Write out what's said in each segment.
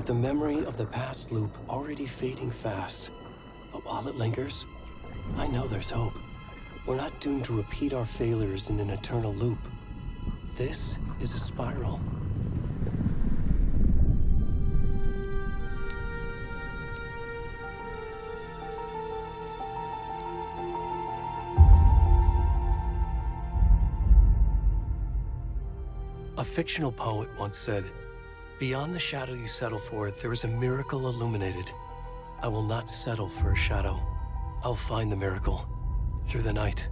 with the memory of the past loop already fading fast. But while it lingers, I know there's hope. We're not doomed to repeat our failures in an eternal loop. This is a spiral. A fictional poet once said, "Beyond the shadow you settle for, there is a miracle illuminated. I will not settle for a shadow. I'll find the miracle through the night."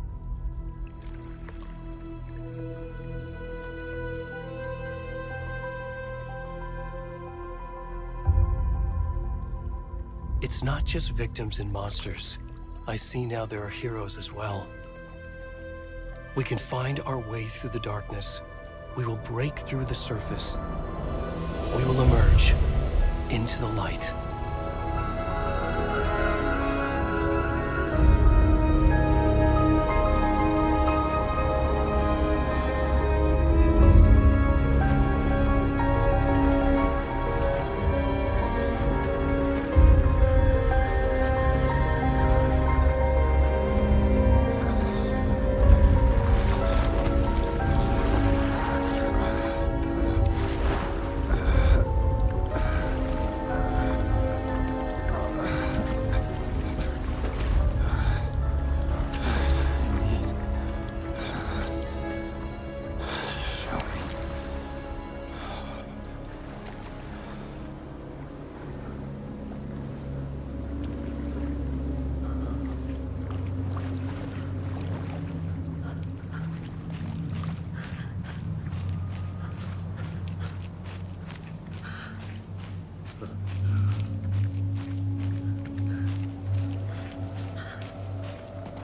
It's not just victims and monsters. I see now there are heroes as well. We can find our way through the darkness. We will break through the surface. We will emerge into the light.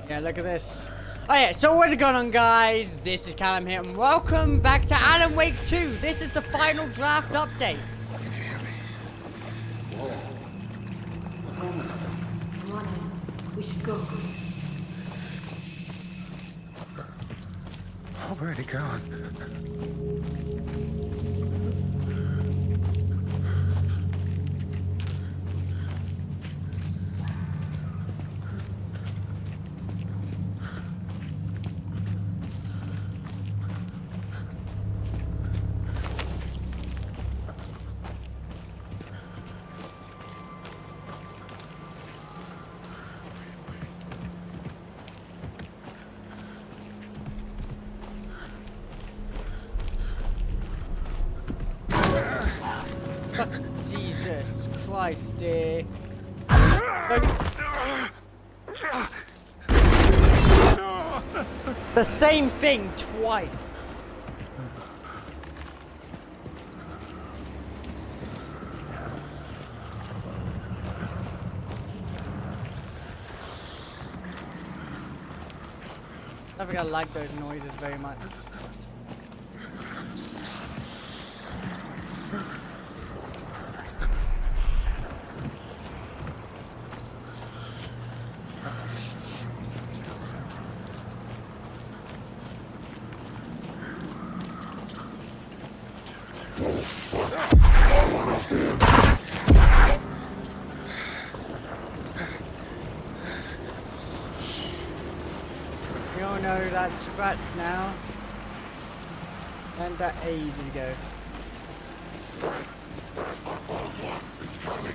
Yeah, look at this. Oh yeah, so what's going on, guys? This is Callum here, and welcome back to Alan Wake 2. This is the final draft update. Can you hear me? Whoa. What's wrong with her? Come on in. We should go. Already gone. Jesus Christ, dear. The same thing twice. I don't think I like those noises very much. We all know that scratch now. And that ages ago. It's coming.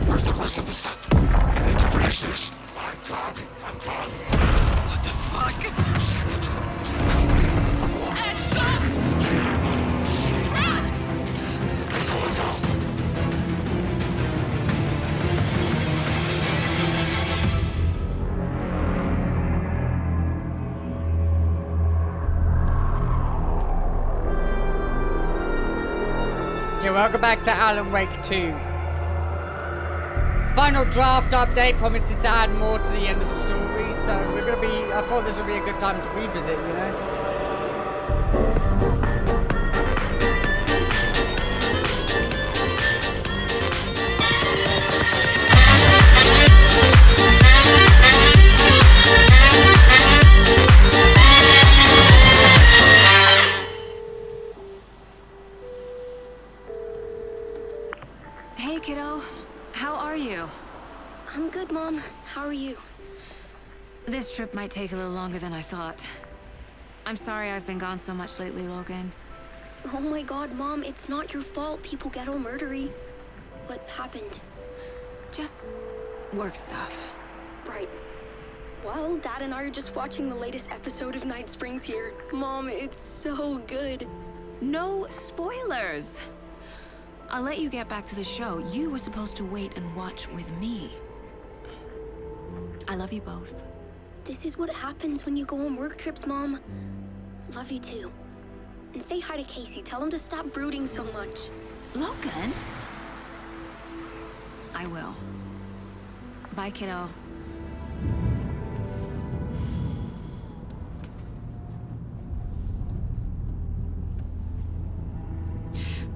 Where's the rest of the stuff? I need to finish this. I'm done. What the fuck? Yeah, welcome back to Alan Wake 2. Final draft update promises to add more to the end of the story, so we're gonna be. I thought this would be a good time to revisit, you know? Hey, kiddo. How are you? I'm good, Mom. How are you? This trip might take a little longer than I thought. I'm sorry I've been gone so much lately, Logan. Oh my god, Mom, it's not your fault people get all murdery. What happened? Just work stuff. Right. Well, Dad and I are just watching the latest episode of Night Springs here. Mom, it's so good. No spoilers! I'll let you get back to the show. You were supposed to wait and watch with me. I love you both. This is what happens when you go on work trips, Mom. Love you too. And say hi to Casey. Tell him to stop brooding so much. Logan? I will. Bye, kiddo.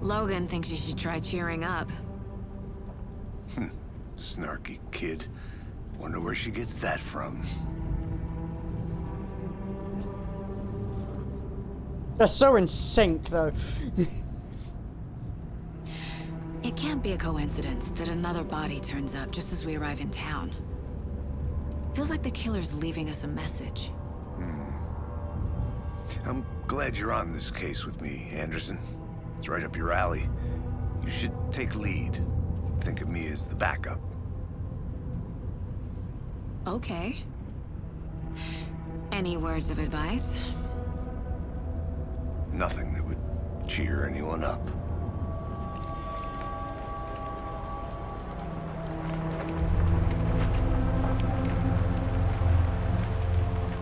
Logan thinks you should try cheering up. Snarky kid. Wonder where she gets that from. They're so in sync, though. It can't be a coincidence that another body turns up just as we arrive in town. Feels like the killer's leaving us a message. I'm glad you're on this case with me, Anderson. It's right up your alley. You should take lead. Think of me as the backup. Okay. Any words of advice? Nothing that would cheer anyone up.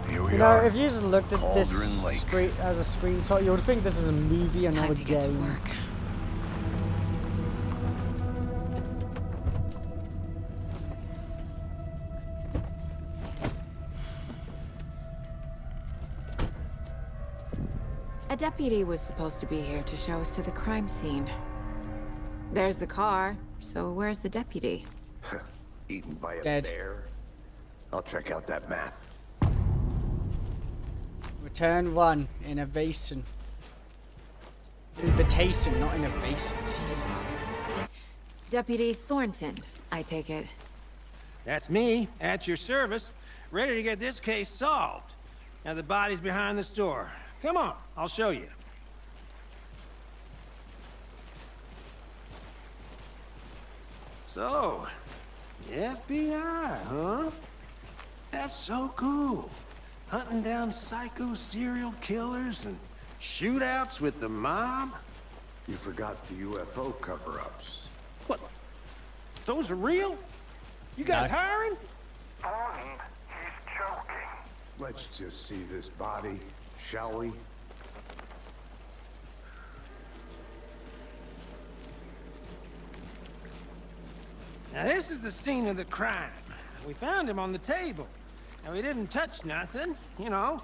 Here we You know, are. if you just looked at this Cauldron Lake. screen as a screenshot, you would think this is a movie and not a Time to get to game. work. A deputy was supposed to be here to show us to the crime scene. There's the car, so where's the deputy? Eaten by a Dead. bear. I'll check out that map. Return 1, innovation. Invitation, not innovation. Jesus. Deputy Thornton, I take it. That's me, at your service, ready to get this case solved. Now the body's behind the store. Come on, I'll show you. So, the FBI, huh? That's so cool. Hunting down psycho serial killers and shootouts with the mob. You forgot the UFO cover-ups. What? Those are real? You guys hiring? Warning, he's choking. Let's just see this body, shall we? Now this is the scene of the crime. We found him on the table. Now we didn't touch nothing, you know,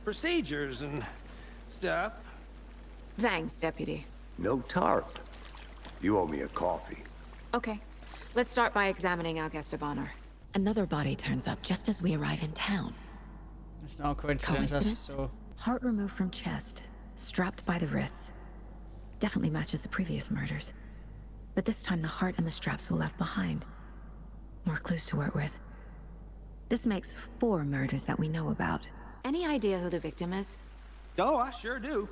procedures and stuff. Thanks, Deputy. No tarp. You owe me a coffee. Okay, let's start by examining our guest of honor. Another body turns up just as we arrive in town. It's not a coincidence, that's for sure. Heart removed from chest, strapped by the wrists. Definitely matches the previous murders. But this time the heart and the straps were left behind. More clues to work with. This makes 4 murders that we know about. Any idea who the victim is? Oh, I sure do.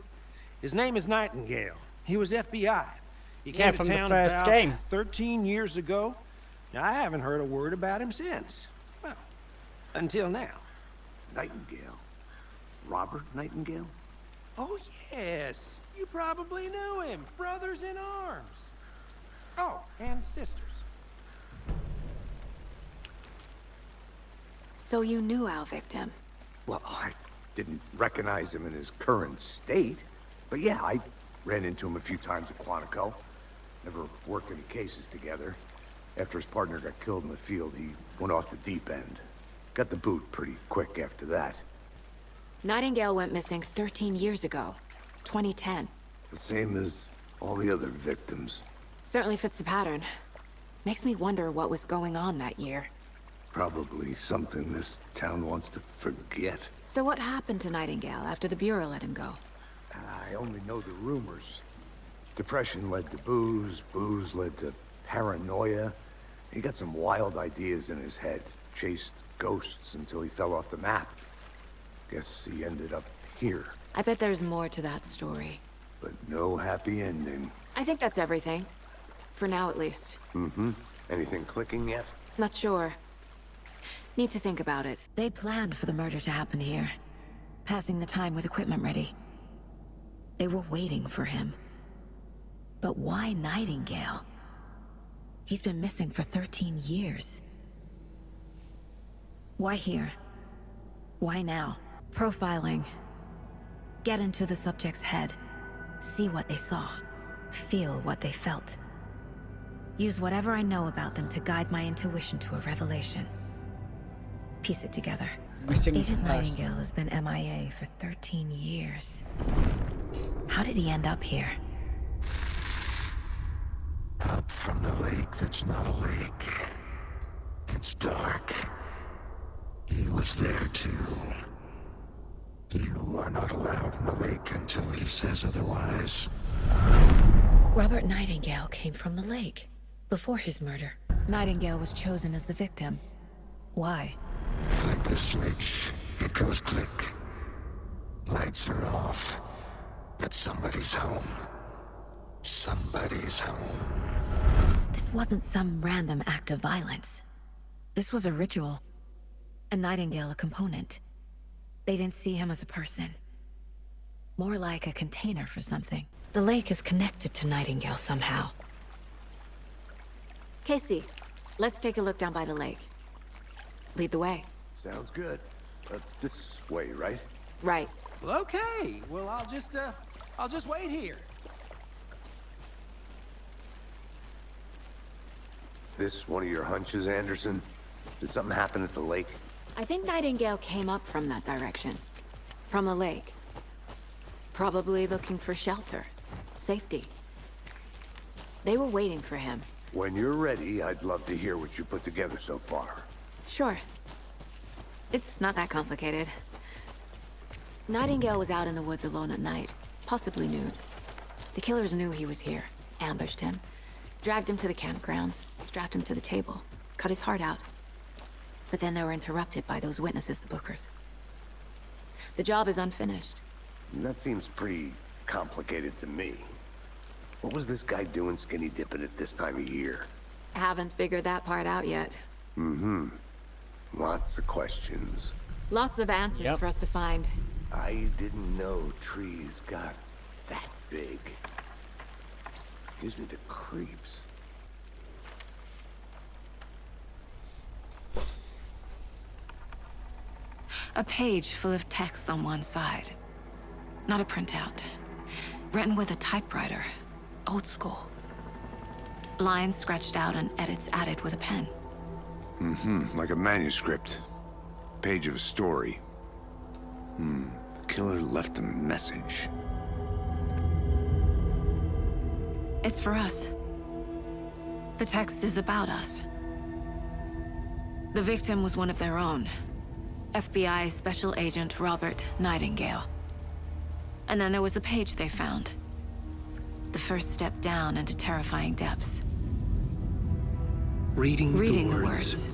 His name is Nightingale. He was FBI. He Yeah, came to from the town first about game. 13 years ago. Now, I haven't heard a word about him since. Well, until now. Nightingale? Robert Nightingale? Oh, yes. You probably knew him. Brothers in arms. Oh, and sisters. So you knew our victim. Well, I didn't recognize him in his current state. But yeah, I ran into him a few times at Quantico. Never worked any cases together. After his partner got killed in the field, he went off the deep end. Got the boot pretty quick after that. Nightingale went missing 13 years ago. 2010. The same as all the other victims. Certainly fits the pattern. Makes me wonder what was going on that year. Probably something this town wants to forget. So what happened to Nightingale after the Bureau let him go? I only know the rumors. Depression led to booze, booze led to paranoia. He got some wild ideas in his head, chased ghosts until he fell off the map. Guess he ended up here, I bet there's more to that story. but no happy ending. I think that's everything. For now, at least. Mm-hmm. Anything clicking yet? Not sure. Need to think about it. They planned for the murder to happen here. Passing the time with equipment ready. They were waiting for him. But why Nightingale? He's been missing for 13 years. Why here? Why now? Profiling. Get into the subject's head. See what they saw. Feel what they felt. Use whatever I know about them to guide my intuition to a revelation. Piece it together. Missing Agent person. Nightingale has been MIA for 13 years. How did he end up here? Up from the lake that's not a lake. It's dark. He was there too. You are not allowed in the lake until he says otherwise. Robert Nightingale came from the lake. Before his murder, Nightingale was chosen as the victim. Why? Flick the switch. It goes click. Lights are off. But somebody's home. Somebody's home. This wasn't some random act of violence. This was a ritual. And Nightingale a component. They didn't see him as a person. More like a container for something. The lake is connected to Nightingale somehow. Casey, let's take a look down by the lake. Lead the way. Sounds good. This way, right? Right. Well, okay. Well, I'll just wait here. This one of your hunches, Anderson? Did something happen at the lake? I think Nightingale came up from that direction. From the lake. Probably looking for shelter. Safety. They were waiting for him. When you're ready, I'd love to hear what you put together so far. Sure. It's not that complicated. Nightingale was out in the woods alone at night, possibly nude. The killers knew he was here, ambushed him, dragged him to the campgrounds, strapped him to the table, cut his heart out. But then they were interrupted by those witnesses, the Bookers. The job is unfinished. That seems pretty complicated to me. What was this guy doing skinny dipping at this time of year? Haven't figured that part out yet. Mm-hmm. Lots of questions. Lots of answers for us to find. I didn't know trees got that big. Gives me the creeps. A page full of text on one side. Not a printout. Written with a typewriter. Old school. Lines scratched out and edits added with a pen. Mm-hmm. Like a manuscript. Page of a story. The killer left a message. It's for us. The text is about us. The victim was one of their own. FBI Special Agent Robert Nightingale. And then there was the page they found. The first step down into terrifying depths. Reading Reading the the words. words.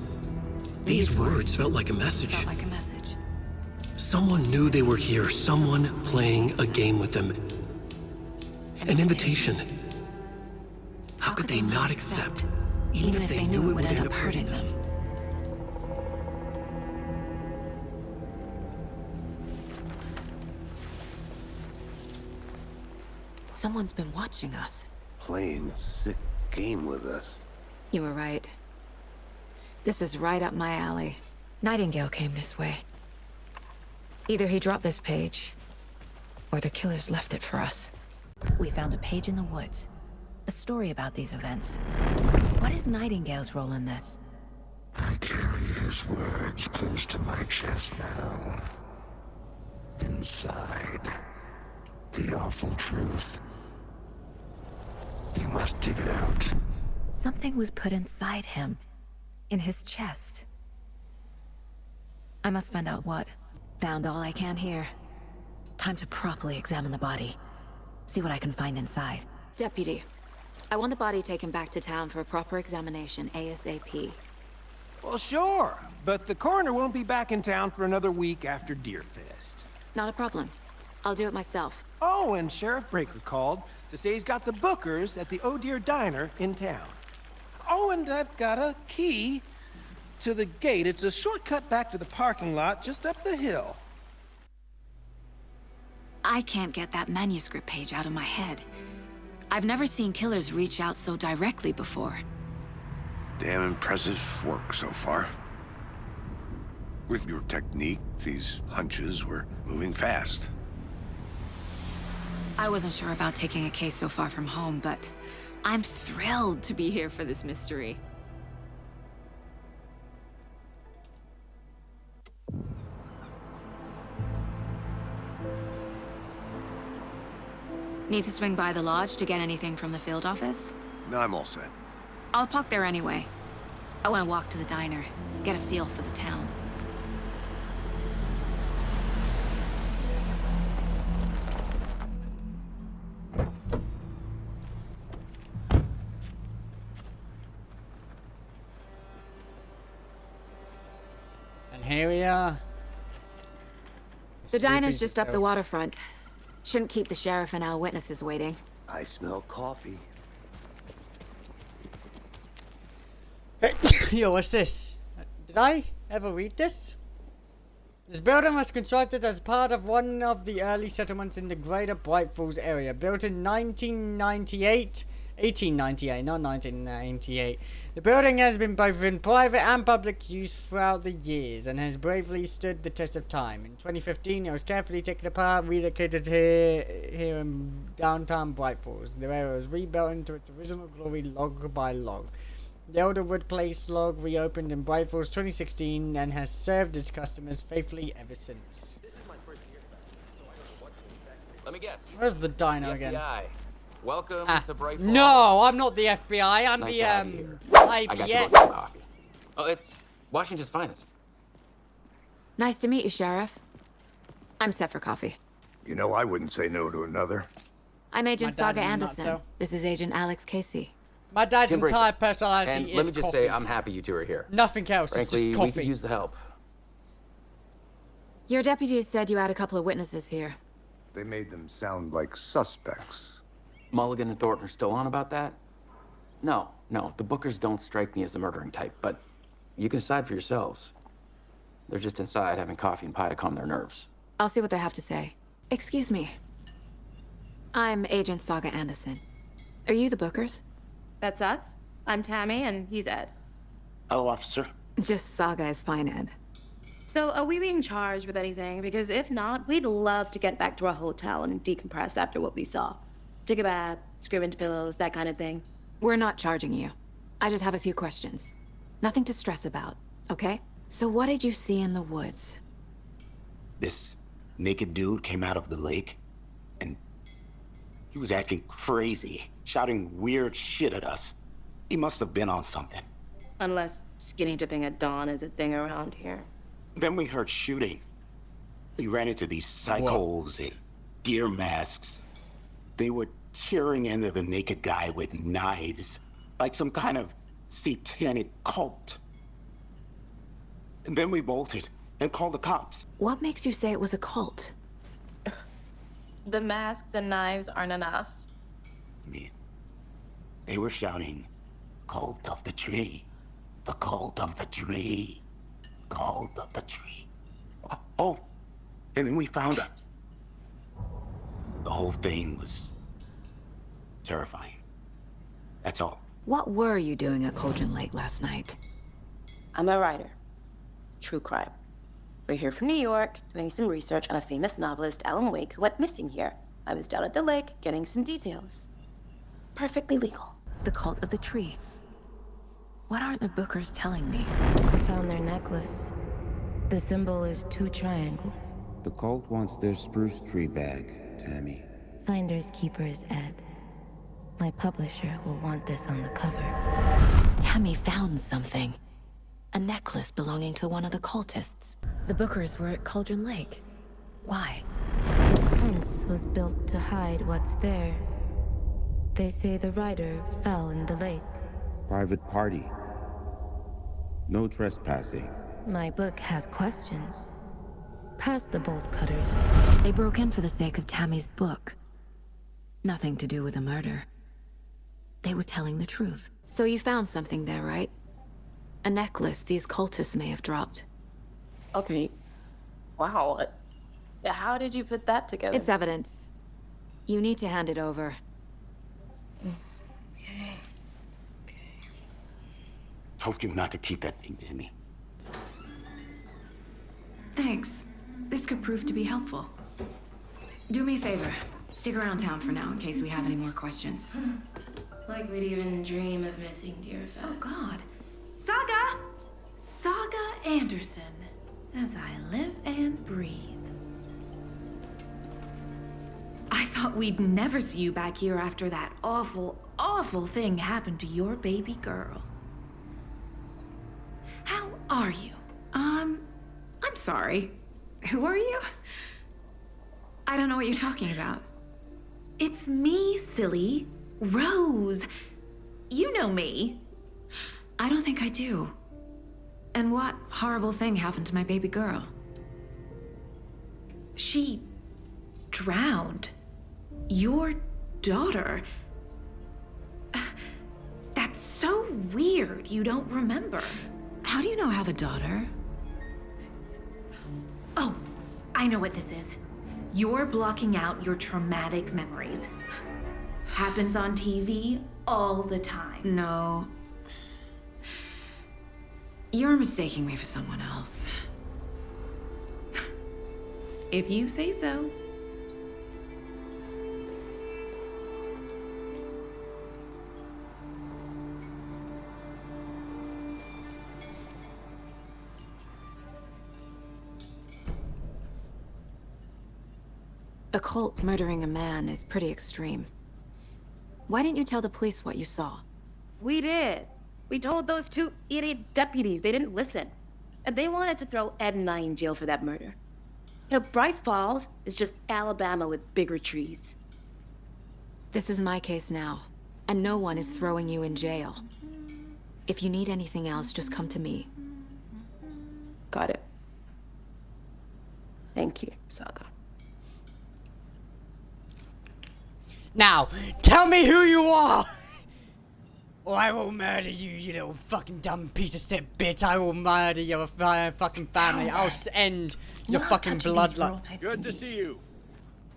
These words felt like a message. Felt like a message. Someone knew they were here, someone playing a game with them. An invitation. How could they not accept, even if they knew it would end up hurting them? Someone's been watching us. Playing a sick game with us. You were right. This is right up my alley. Nightingale came this way. Either he dropped this page, or the killers left it for us. We found a page in the woods. A story about these events. What is Nightingale's role in this? I carry his words close to my chest now. Inside, the awful truth. You must dig it out. Something was put inside him. In his chest. I must find out what. Found all I can here. Time to properly examine the body. See what I can find inside. Deputy, I want the body taken back to town for a proper examination, ASAP. Well, sure, but the coroner won't be back in town for another week after Deerfest. Not a problem. I'll do it myself. Oh, and Sheriff Breaker called to say he's got the Bookers at the Oh Deer Diner in town. Oh, and I've got a key to the gate. It's a shortcut back to the parking lot just up the hill. I can't get that manuscript page out of my head. I've never seen killers reach out so directly before. Damn impressive work so far. With your technique, these hunches were moving fast. I wasn't sure about taking a case so far from home, but I'm thrilled to be here for this mystery. Need to swing by the lodge to get anything from the field office? No, I'm all set. I'll park there anyway. I want to walk to the diner, get a feel for the town. And here we are. The diner's just up the waterfront. Shouldn't keep the sheriff and our witnesses waiting. I smell coffee. Yo, what's this? Did I ever read this? This building was constructed as part of one of the early settlements in the greater Bright Falls area. Built in 1898, not 1998. The building has been both in private and public use throughout the years and has bravely stood the test of time. In 2015, it was carefully taken apart, relocated here in downtown Bright Falls. The area was rebuilt into its original glory log by log. The Elderwood Place log reopened in Bright Falls 2016 and has served its customers faithfully ever since. Let me guess. Where's the diner again? FBI. Welcome to Bright Falls. No, I'm not the FBI. I'm Nice the to have you here. IBS. I got you both some coffee. Oh, it's Washington's finest. Nice to meet you, Sheriff. I'm set for coffee. You know, I wouldn't say no to another. I'm Agent My dad Saga is not Anderson. so. This is Agent Alex Casey. My dad's Tim Breaker. entire personality And is let me just coffee. say, I'm happy you two are here. Nothing else. Frankly, it's just we coffee. could use the help. Your deputies said you had a couple of witnesses here. They made them sound like suspects. Mulligan and Thornton are still on about that? No, the Bookers don't strike me as the murdering type, but you can decide for yourselves. They're just inside having coffee and pie to calm their nerves. I'll see what they have to say. Excuse me. I'm Agent Saga Anderson. Are you the Bookers? That's us. I'm Tammy, and he's Ed. Hello, officer. Just Saga is fine, Ed. So, are we being charged with anything? Because if not, we'd love to get back to our hotel and decompress after what we saw. Take a bath, scream into pillows, that kind of thing. We're not charging you. I just have a few questions. Nothing to stress about, okay? So what did you see in the woods? This naked dude came out of the lake, and he was acting crazy, shouting weird shit at us. He must have been on something. Unless skinny dipping at dawn is a thing around here. Then we heard shooting. We ran into these psychos in deer masks. They were tearing into the naked guy with knives, like some kind of satanic cult. And then we bolted and called the cops. What makes you say it was a cult? The masks and knives aren't enough. I mean, they were shouting, "Cult of the tree. The cult of the tree. Cult of the tree." Oh, and then we found it. The whole thing was terrifying. That's all. What were you doing at Cauldron Lake last night? I'm a writer. True crime. We're here from New York, doing some research on a famous novelist, Alan Wake, who went missing here. I was down at the lake, getting some details. Perfectly legal. The cult of the tree. What are the Bookers telling me? I found their necklace. The symbol is 2 triangles. The cult wants their spruce tree bag, Tammy. Finders keepers, Ed. My publisher will want this on the cover. Tammy found something. A necklace belonging to one of the cultists. The Bookers were at Cauldron Lake. Why? The fence was built to hide what's there. They say the rider fell in the lake. Private party. No trespassing. My book has questions. Past the bolt cutters. They broke in for the sake of Tammy's book. Nothing to do with the murder. They were telling the truth. So you found something there, right? A necklace these cultists may have dropped. Okay. Wow. How did you put that together? It's evidence. You need to hand it over. Okay. Told you not to keep that thing, Tammy. Thanks. This could prove to be helpful. Do me a favor. Stick around town for now in case we have any more questions. Like we'd even dream of missing Deerfest. Oh, God. Saga! Saga Anderson. As I live and breathe. I thought we'd never see you back here after that awful, awful thing happened to your baby girl. How are you? I'm sorry. Who are you? I don't know what you're talking about. It's me, silly. Rose. You know me. I don't think I do. And what horrible thing happened to my baby girl? She drowned. Your daughter. That's so weird you don't remember. How do you know I have a daughter? Oh, I know what this is. You're blocking out your traumatic memories. Happens on TV all the time. No. You're mistaking me for someone else. If you say so. A cult murdering a man is pretty extreme. Why didn't you tell the police what you saw? We did. We told those 2 idiot deputies. They didn't listen. And they wanted to throw Ed and I in jail for that murder. You know, Bright Falls is just Alabama with bigger trees. This is my case now, and no one is throwing you in jail. If you need anything else, just come to me. Got it. Thank you, Saga. Now, tell me who you are! Or I will murder you, you little fucking dumb piece of shit bitch. I will murder your fucking family. I'll end your fucking bloodline. Good to see you.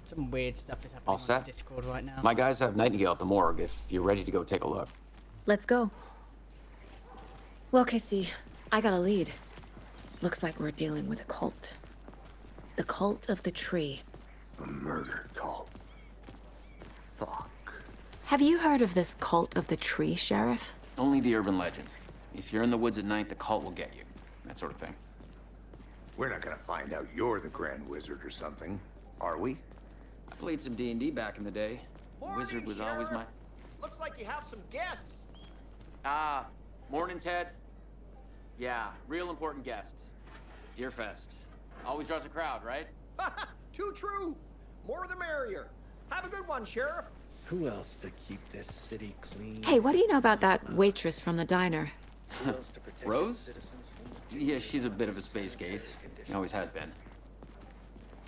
Some weird stuff is happening All on set? Discord right now. My guys have Nightingale at the morgue if you're ready to go take a look. Let's go. Well, Casey, I got a lead. Looks like we're dealing with a cult. The cult of the tree. A murder cult. Fuck. Have you heard of this cult of the tree, Sheriff? Only the urban legend. If you're in the woods at night, the cult will get you. That sort of thing. We're not gonna find out you're the Grand Wizard or something, are we? I played some D&D back in the day. Morning, Wizard was always Sheriff. my... Looks like you have some guests. Ah, morning, Ted. Yeah, real important guests. Deerfest. Always draws a crowd, right? Too true. More the merrier. Have a good one, Sheriff. Who else to keep this city clean? Hey, what do you know about that waitress from the diner? Rose? Yeah, she's a bit of a space case. She always has been.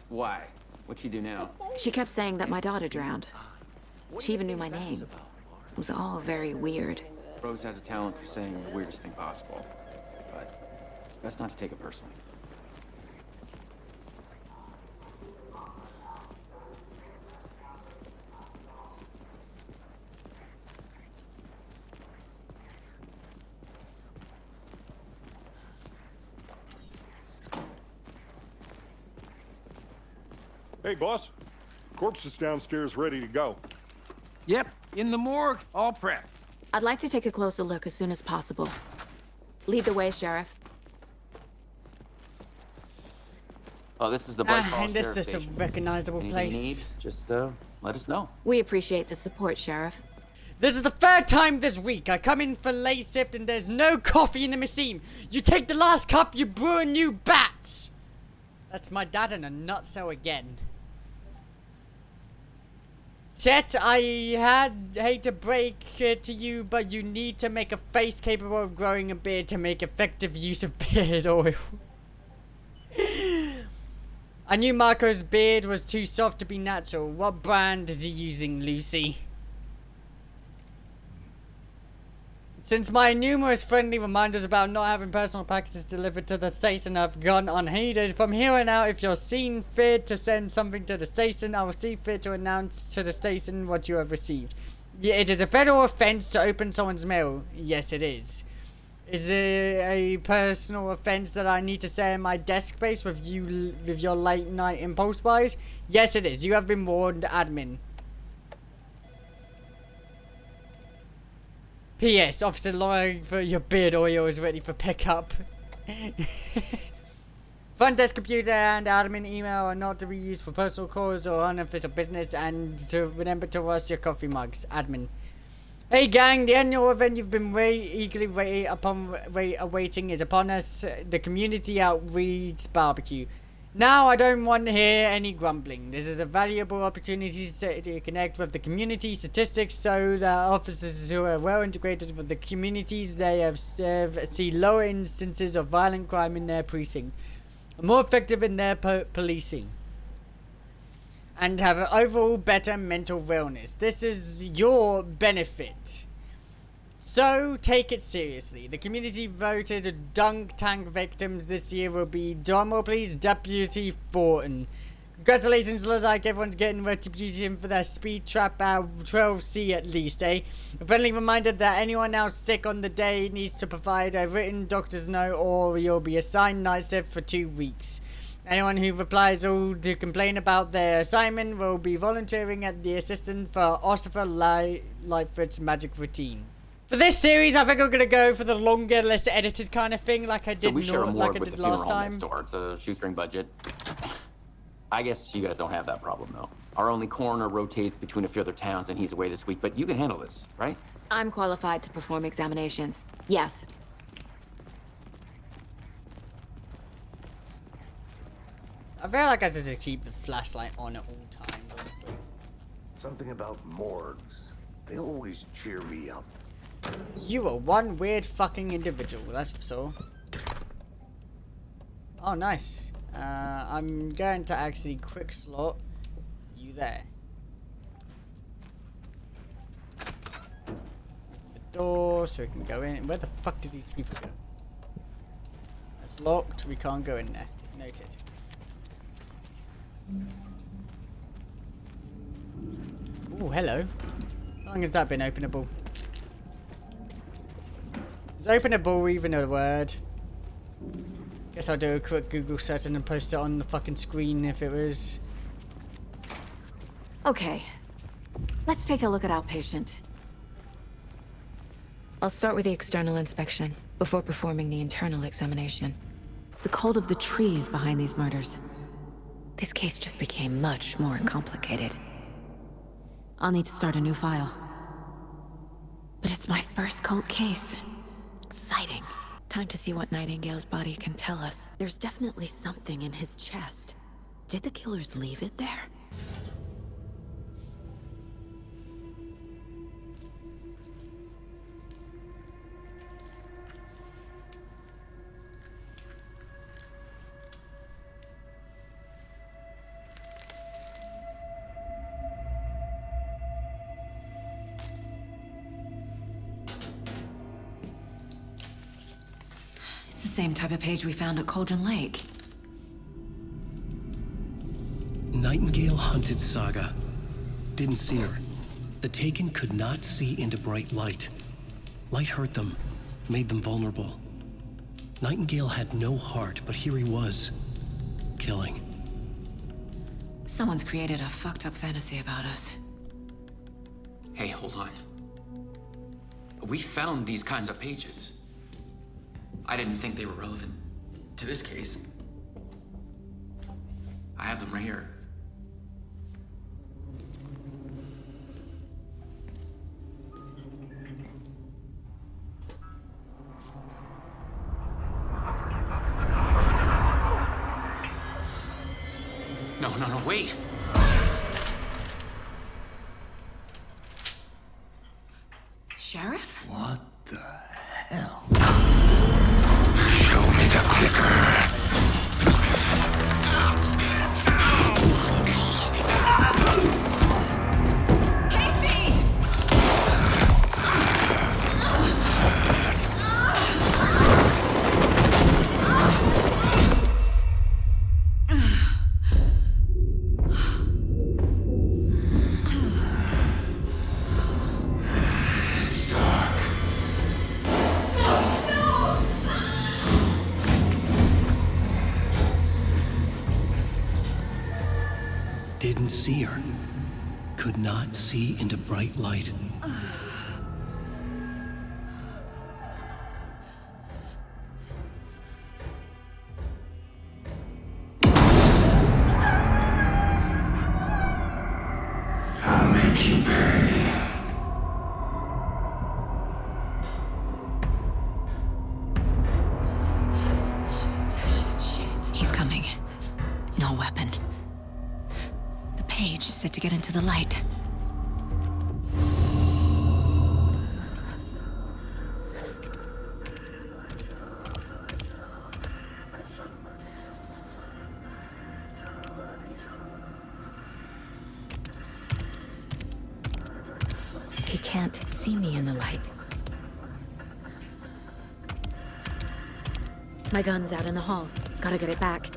Why? What'd she do now? She kept saying that my daughter drowned. She even knew my name. It was all very weird. Rose has a talent for saying the weirdest thing possible. But it's best not to take it personally. Hey, boss. Corpse is downstairs ready to go. Yep, in the morgue, all prepped. I'd like to take a closer look as soon as possible. Lead the way, Sheriff. Oh, this is the Bright Falls and this Sheriff is a Station. recognizable Anything place. you need, just let us know. We appreciate the support, Sheriff. This is the third time this week I come in for late shift and there's no coffee in the machine. You take the last cup, you brew a new batch. That's my dad in a nutshell again. Chet, I hate to break it to you, but you need to make a face capable of growing a beard to make effective use of beard oil. I knew Marco's beard was too soft to be natural. What brand is he using, Lucy? Since my numerous friendly reminders about not having personal packages delivered to the station have gone unheeded, from here on out, if you're seen fit to send something to the station, I will see fit to announce to the station what you have received. Yeah, it is a federal offense to open someone's mail. Yes, it is. Is it a personal offense that I need to say in my desk space with your late night impulse buys? Yes, it is. You have been warned, admin. P.S. Officer Lauren, for your beard oil is ready for pickup. Front desk computer and admin email are not to be used for personal calls or unofficial business, and to remember to wash your coffee mugs. Admin. Hey gang, the annual event you've been eagerly awaiting is upon us. The community outreach barbecue. Now I don't want to hear any grumbling. This is a valuable opportunity to connect with the community statistics so that officers who are well integrated with the communities they have served see lower instances of violent crime in their precinct, more effective in their policing, and have an overall better mental wellness. This is your benefit. So, take it seriously. The community voted dunk tank victims this year will be, drumroll please, Deputy Thornton. Congratulations, looks like everyone's getting retribution for their speed trap 12C at least, eh? A friendly reminder that anyone else sick on the day needs to provide a written doctor's note or you'll be assigned night shift for 2 weeks. Anyone who replies all to complain about their assignment will be volunteering at the assistant for Ossifer Lightfoot's magic routine. For this series, I think I'm gonna go for the longer, less edited kind of thing, like I did, So we share a morgue like I with did the last funeral time. next door. It's a shoestring budget. I guess you guys don't have that problem, though. Our only coroner rotates between a few other towns, and he's away this week, but you can handle this, right? I'm qualified to perform examinations. Yes. I feel like I should just keep the flashlight on at all times, honestly. Something about morgues. They always cheer me up. You are one weird fucking individual, that's for sure. Oh, nice. I'm going to actually quick slot you there. The door so we can go in. Where the fuck did these people go? It's locked, we can't go in there. Noted. Oh, hello. How long has that been openable? Is openable even a word? Guess I'll do a quick Google search and then post it on the fucking screen if it was. Okay. Let's take a look at outpatient. I'll start with the external inspection before performing the internal examination. The cult of the tree is behind these murders. This case just became much more complicated. I'll need to start a new file. But it's my first cult case. Exciting. Time to see what Nightingale's body can tell us. There's definitely something in his chest. Did the killers leave it there? Same type of page we found at Cauldron Lake. Nightingale hunted Saga. Didn't see her. The Taken could not see into bright light. Light hurt them, made them vulnerable. Nightingale had no heart, but here he was, killing. Someone's created a fucked up fantasy about us. Hey, hold on. We found these kinds of pages. I didn't think they were relevant to this case. I have them right here. No, wait! Sheriff? What the hell? Show me the clicker. Didn't see her. Could not see into bright light. I'll make you pay. Shit. He's coming. No weapon. The page said to get into the light. He can't see me in the light. My gun's out in the hall. Gotta get it back.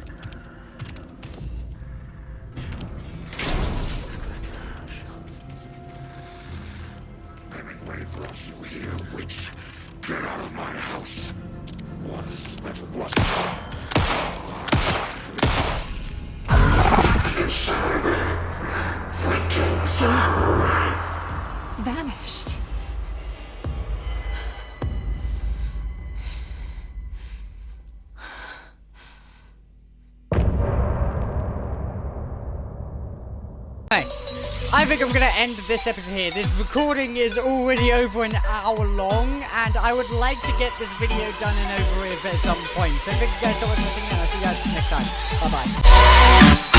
Hemingway brought you here, witch. Get out of my house. What a spent what? Vanished. Hey, I think I'm gonna end this episode here. This recording is already over an hour long, and I would like to get this video done and over with at some point. So thank you guys so much for watching, and I'll see you guys next time. Bye bye.